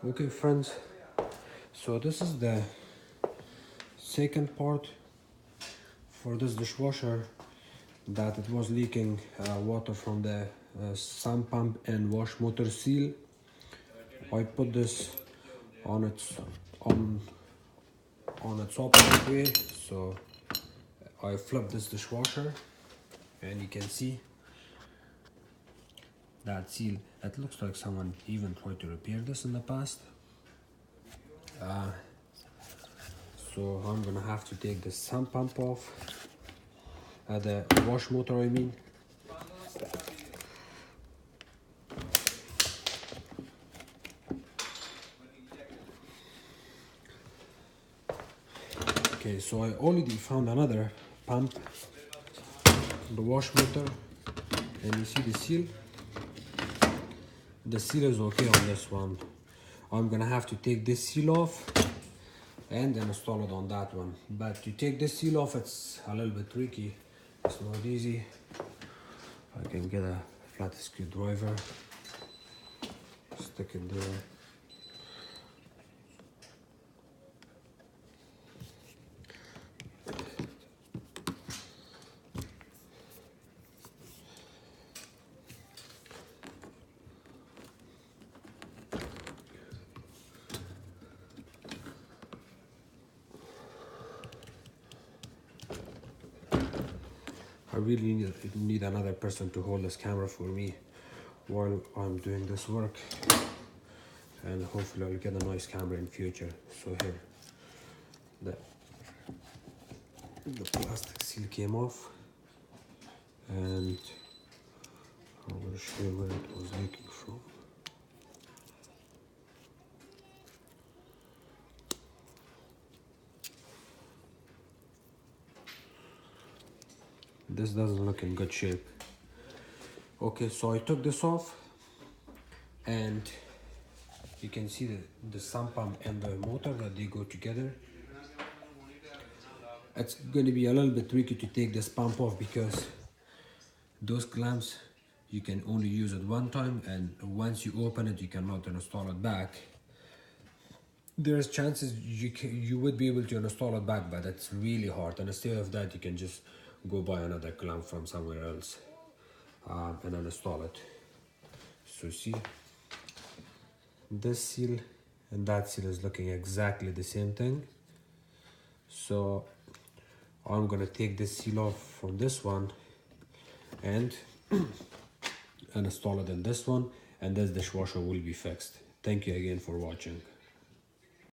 Okay friends, so this is the second part for this dishwasher that it was leaking water from the sump pump and wash motor seal. I put this on its on its opposite way, so I flipped this dishwasher and you can see that seal. It looks like someone even tried to repair this in the past. So I'm gonna have to take the sump pump off, the wash motor I mean. Okay, so I already found another pump, the wash motor, and you see the seal. The seal is okay on this one. I'm gonna have to take this seal off and then install it on that one. But to take this seal off, it's a little bit tricky. It's not easy. I can get a flat screwdriver, stick it there. I really need another person to hold this camera for me while I'm doing this work, and hopefully I'll get a nice camera in future. So here, the plastic seal came off, and I'm going to show you where it was leaking from. This doesn't look in good shape. Okay, so I took this off and you can see the sump pump and the motor that they go together. It's going to be a little bit tricky to take this pump off because those clamps you can only use it one time, and once you open it you cannot install it back. There's chances you would be able to install it back, but it's really hard, and instead of that you can just go buy another clamp from somewhere else and install it. So see, this seal and that seal is looking exactly the same thing. So I'm gonna take this seal off from this one and install it in this one, and this dishwasher will be fixed. Thank you again for watching.